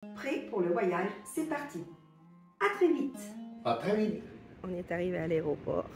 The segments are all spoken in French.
Prêt pour le voyage, c'est parti. À très vite. À très vite. On est arrivé à l'aéroport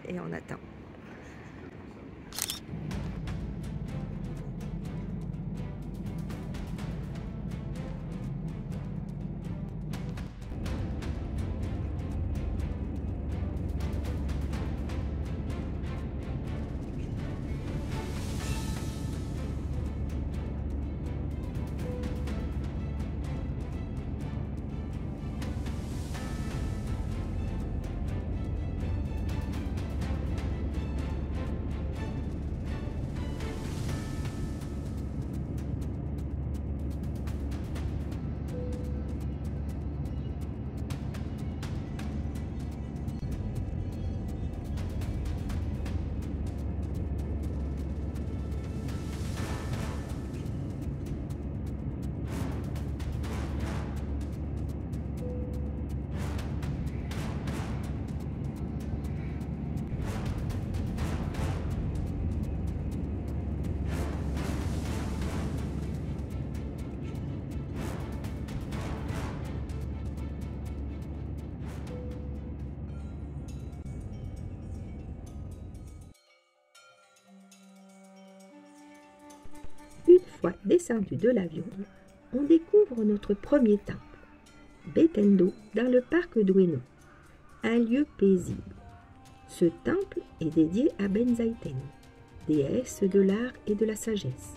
et on attend. Une fois descendu de l'avion, on découvre notre premier temple, Bekendo, dans le parc d'Ueno, un lieu paisible. Ce temple est dédié à Benzaiten, déesse de l'art et de la sagesse.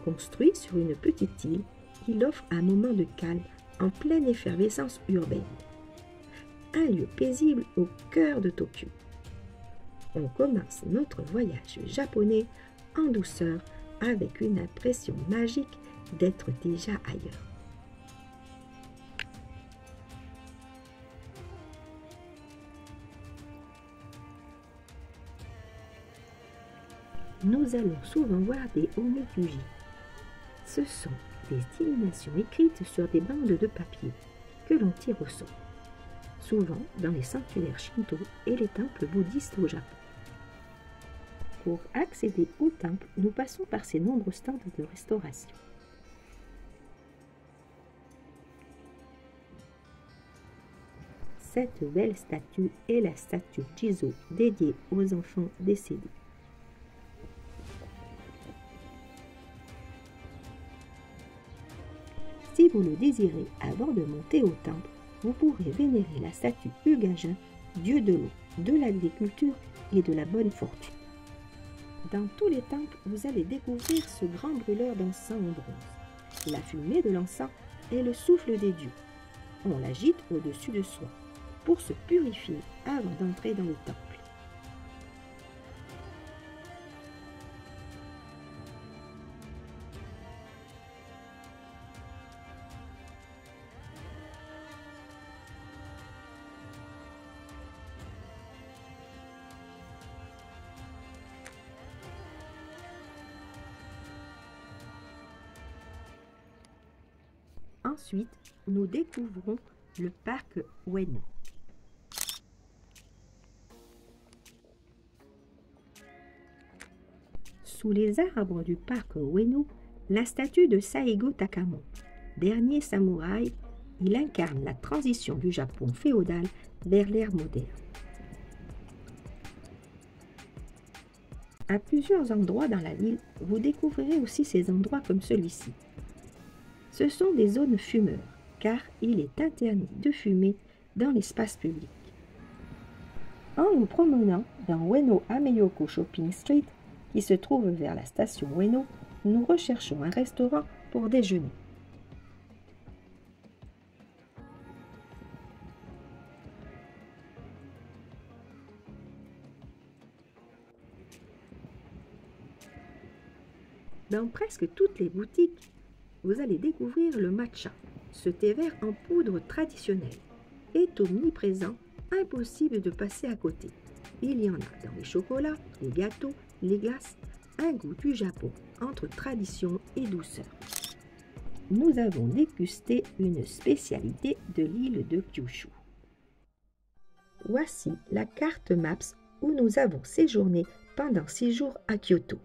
Construit sur une petite île, il offre un moment de calme en pleine effervescence urbaine. Un lieu paisible au cœur de Tokyo. On commence notre voyage japonais en douceur avec une impression magique d'être déjà ailleurs. Nous allons souvent voir des omikuji. Ce sont des illuminations écrites sur des bandes de papier que l'on tire au sort, souvent dans les sanctuaires shinto et les temples bouddhistes au Japon. Pour accéder au temple, nous passons par ces nombreux stands de restauration. Cette belle statue est la statue Jizo dédiée aux enfants décédés. Si vous le désirez, avant de monter au temple, vous pourrez vénérer la statue Ugajin, dieu de l'eau, de l'agriculture et de la bonne fortune. Dans tous les temples, vous allez découvrir ce grand brûleur d'encens en bronze. La fumée de l'encens est le souffle des dieux. On l'agite au-dessus de soi pour se purifier avant d'entrer dans le temple. Ensuite, nous découvrons le parc Ueno. Sous les arbres du parc Ueno, la statue de Saigo Takamon, dernier samouraï, il incarne la transition du Japon féodal vers l'ère moderne. À plusieurs endroits dans la ville, vous découvrirez aussi ces endroits comme celui-ci. Ce sont des zones fumeurs, car il est interdit de fumer dans l'espace public. En nous promenant dans Ueno Ameyoko Shopping Street, qui se trouve vers la station Ueno, nous recherchons un restaurant pour déjeuner. Dans presque toutes les boutiques, vous allez découvrir le matcha, ce thé vert en poudre traditionnel, est omniprésent, impossible de passer à côté. Il y en a dans les chocolats, les gâteaux, les glaces, un goût du Japon entre tradition et douceur. Nous avons dégusté une spécialité de l'île de Kyushu. Voici la carte Maps où nous avons séjourné pendant 6 jours à Kyoto.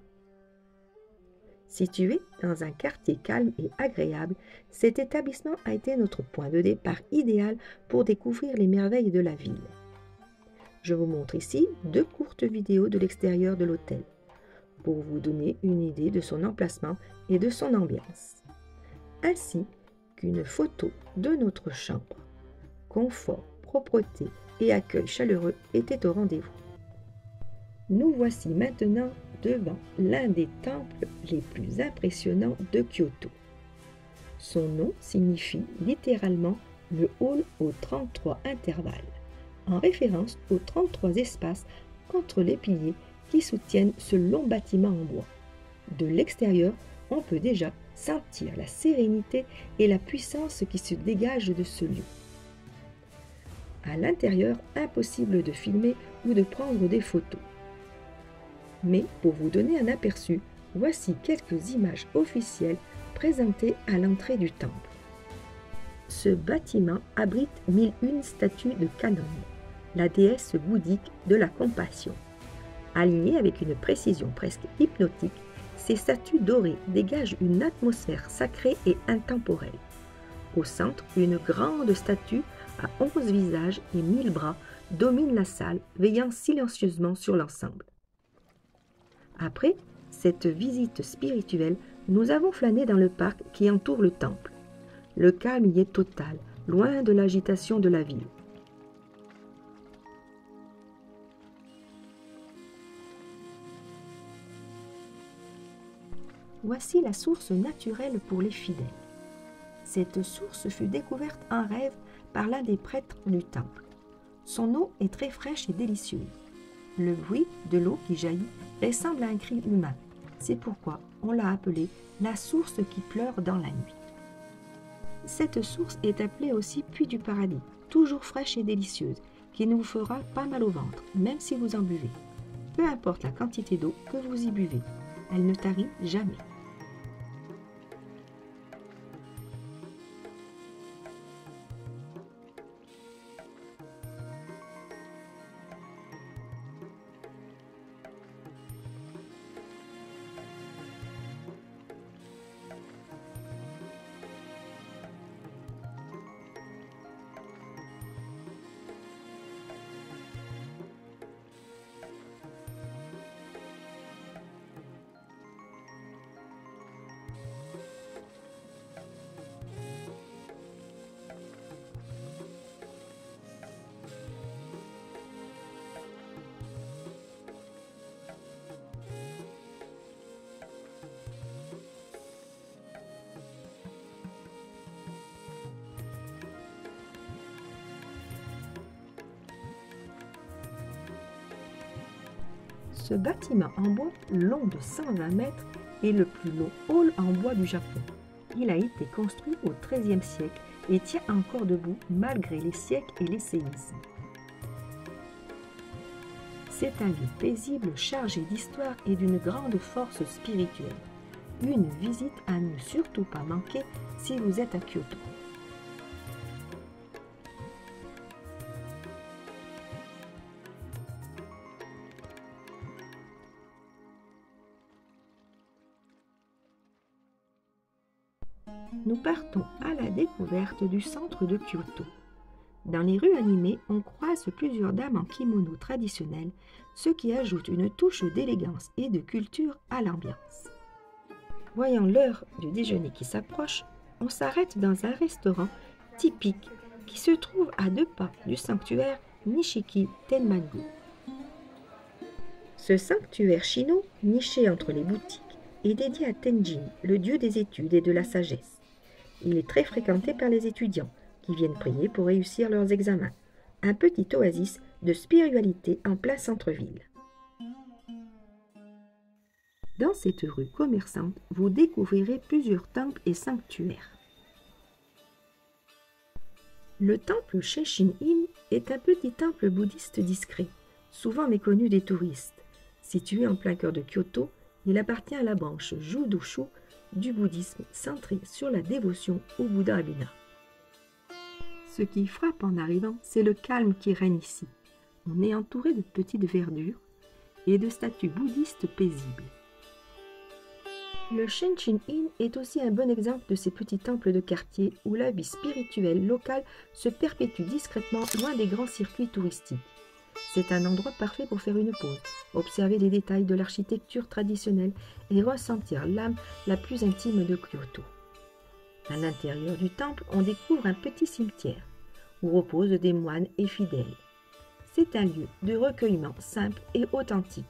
Situé dans un quartier calme et agréable, cet établissement a été notre point de départ idéal pour découvrir les merveilles de la ville. Je vous montre ici 2 courtes vidéos de l'extérieur de l'hôtel, pour vous donner une idée de son emplacement et de son ambiance, ainsi qu'une photo de notre chambre. Confort, propreté et accueil chaleureux étaient au rendez-vous. Nous voici maintenant devant l'un des temples les plus impressionnants de Kyoto. Son nom signifie littéralement le hall aux 33 intervalles, en référence aux 33 espaces entre les piliers qui soutiennent ce long bâtiment en bois. De l'extérieur, on peut déjà sentir la sérénité et la puissance qui se dégagent de ce lieu. À l'intérieur, impossible de filmer ou de prendre des photos. Mais pour vous donner un aperçu, voici quelques images officielles présentées à l'entrée du temple. Ce bâtiment abrite 1001 statues de Kannon, la déesse bouddhique de la compassion. Alignées avec une précision presque hypnotique, ces statues dorées dégagent une atmosphère sacrée et intemporelle. Au centre, une grande statue à 11 visages et 1000 bras domine la salle, veillant silencieusement sur l'ensemble. Après cette visite spirituelle, nous avons flâné dans le parc qui entoure le temple. Le calme y est total, loin de l'agitation de la ville. Voici la source naturelle pour les fidèles. Cette source fut découverte en rêve par l'un des prêtres du temple. Son eau est très fraîche et délicieuse. Le bruit de l'eau qui jaillit ressemble à un cri humain. C'est pourquoi on l'a appelée la source qui pleure dans la nuit. Cette source est appelée aussi puits du paradis, toujours fraîche et délicieuse, qui ne vous fera pas mal au ventre, même si vous en buvez. Peu importe la quantité d'eau que vous y buvez, elle ne tarit jamais. Ce bâtiment en bois, long de 120 mètres, est le plus long hall en bois du Japon. Il a été construit au XIIIe siècle et tient encore debout malgré les siècles et les séismes. C'est un lieu paisible chargé d'histoire et d'une grande force spirituelle. Une visite à ne surtout pas manquer si vous êtes à Kyoto. Nous partons à la découverte du centre de Kyoto. Dans les rues animées, on croise plusieurs dames en kimono traditionnel, ce qui ajoute une touche d'élégance et de culture à l'ambiance. Voyant l'heure du déjeuner qui s'approche, on s'arrête dans un restaurant typique qui se trouve à 2 pas du sanctuaire Nishiki Tenmangu. Ce sanctuaire chino, niché entre les boutiques, est dédié à Tenjin, le dieu des études et de la sagesse. Il est très fréquenté par les étudiants qui viennent prier pour réussir leurs examens. Un petit oasis de spiritualité en plein centre-ville. Dans cette rue commerçante, vous découvrirez plusieurs temples et sanctuaires. Le temple Sesshin-in est un petit temple bouddhiste discret, souvent méconnu des touristes. Situé en plein cœur de Kyoto, il appartient à la branche Judoshu du bouddhisme centré sur la dévotion au Bouddha Abhina. Ce qui frappe en arrivant, c'est le calme qui règne ici. On est entouré de petites verdures et de statues bouddhistes paisibles. Le Shenshin-in est aussi un bon exemple de ces petits temples de quartier où la vie spirituelle locale se perpétue discrètement loin des grands circuits touristiques. C'est un endroit parfait pour faire une pause, observer les détails de l'architecture traditionnelle et ressentir l'âme la plus intime de Kyoto. À l'intérieur du temple, on découvre un petit cimetière où reposent des moines et fidèles. C'est un lieu de recueillement simple et authentique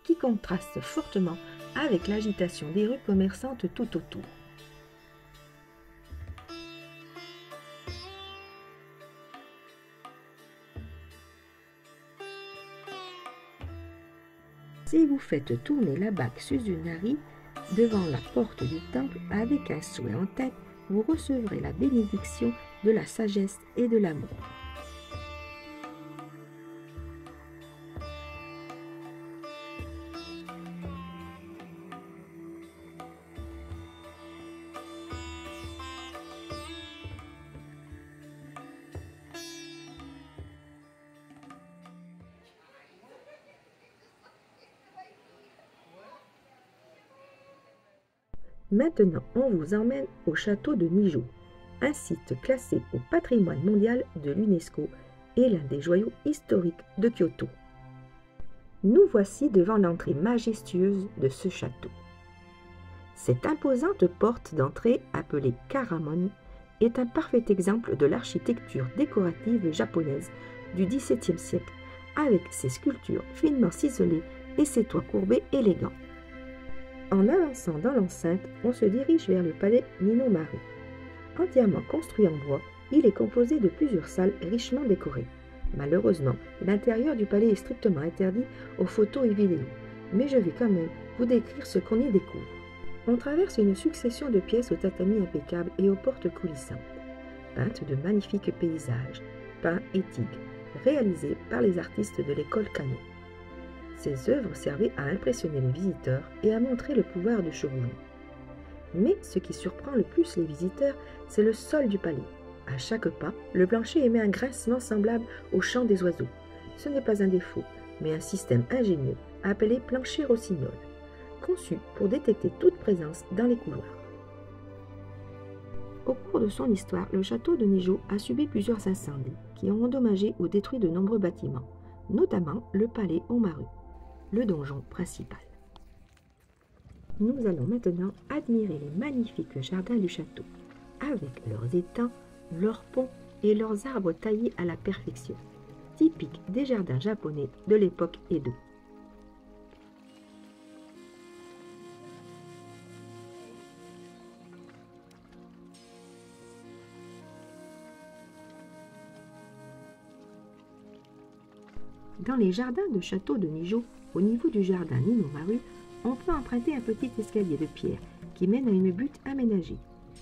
qui contraste fortement avec l'agitation des rues commerçantes tout autour. Si vous faites tourner la bague Suzunari devant la porte du temple avec un souhait en tête, vous recevrez la bénédiction de la sagesse et de l'amour. Maintenant, on vous emmène au château de Nijo, un site classé au patrimoine mondial de l'UNESCO et l'un des joyaux historiques de Kyoto. Nous voici devant l'entrée majestueuse de ce château. Cette imposante porte d'entrée, appelée Karamon, est un parfait exemple de l'architecture décorative japonaise du XVIIe siècle, avec ses sculptures finement ciselées et ses toits courbés élégants. En avançant dans l'enceinte, on se dirige vers le palais Ninomaru. Entièrement construit en bois, il est composé de plusieurs salles richement décorées. Malheureusement, l'intérieur du palais est strictement interdit aux photos et vidéos, mais je vais quand même vous décrire ce qu'on y découvre. On traverse une succession de pièces au tatami impeccable et aux portes coulissantes, peintes de magnifiques paysages, pins et tigres, réalisés par les artistes de l'école Kano. Ces œuvres servaient à impressionner les visiteurs et à montrer le pouvoir du shogun. Mais ce qui surprend le plus les visiteurs, c'est le sol du palais. À chaque pas, le plancher émet un grincement semblable au chant des oiseaux. Ce n'est pas un défaut, mais un système ingénieux appelé plancher rossignol, conçu pour détecter toute présence dans les couloirs. Au cours de son histoire, le château de Nijo a subi plusieurs incendies qui ont endommagé ou détruit de nombreux bâtiments, notamment le palais Omaru, le donjon principal. Nous allons maintenant admirer les magnifiques jardins du château, avec leurs étangs, leurs ponts et leurs arbres taillés à la perfection, typiques des jardins japonais de l'époque Edo. Dans les jardins de château de Nijo, au niveau du jardin Ninomaru, on peut emprunter un petit escalier de pierre qui mène à une butte aménagée.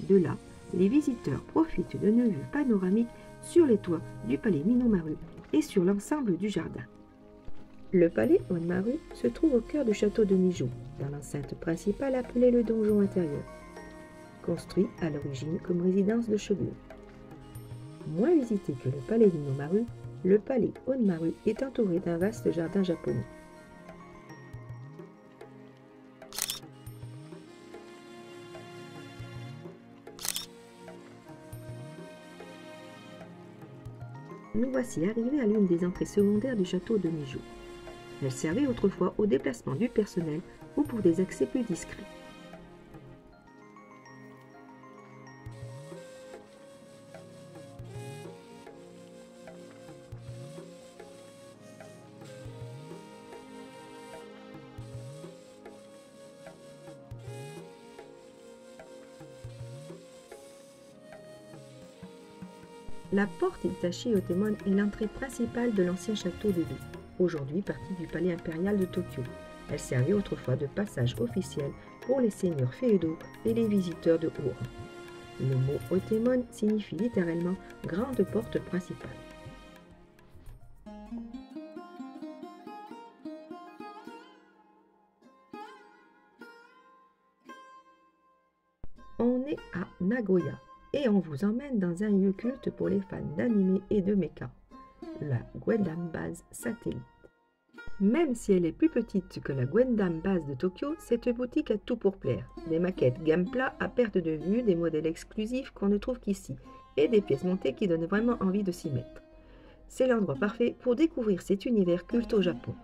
De là, les visiteurs profitent d'une vue panoramique sur les toits du palais Ninomaru et sur l'ensemble du jardin. Le palais Onmaru se trouve au cœur du château de Nijo, dans l'enceinte principale appelée le donjon intérieur, construit à l'origine comme résidence de shogun. Moins visité que le palais Ninomaru, le palais Onmaru est entouré d'un vaste jardin japonais. Nous voici arrivés à l'une des entrées secondaires du château de Nijo. Elle servait autrefois au déplacement du personnel ou pour des accès plus discrets. La porte Itachi Otemon est l'entrée principale de l'ancien château d'Edo, aujourd'hui partie du palais impérial de Tokyo. Elle servait autrefois de passage officiel pour les seigneurs féodaux et les visiteurs de haut rang. Le mot Otemon signifie littéralement « grande porte principale ». On est à Nagoya et on vous emmène dans un lieu culte pour les fans d'anime et de mecha, la Guendam Base Satellite. Même si elle est plus petite que la Gwendam Base de Tokyo, cette boutique a tout pour plaire. Des maquettes gamme plat à perte de vue, des modèles exclusifs qu'on ne trouve qu'ici, et des pièces montées qui donnent vraiment envie de s'y mettre. C'est l'endroit parfait pour découvrir cet univers culte au Japon.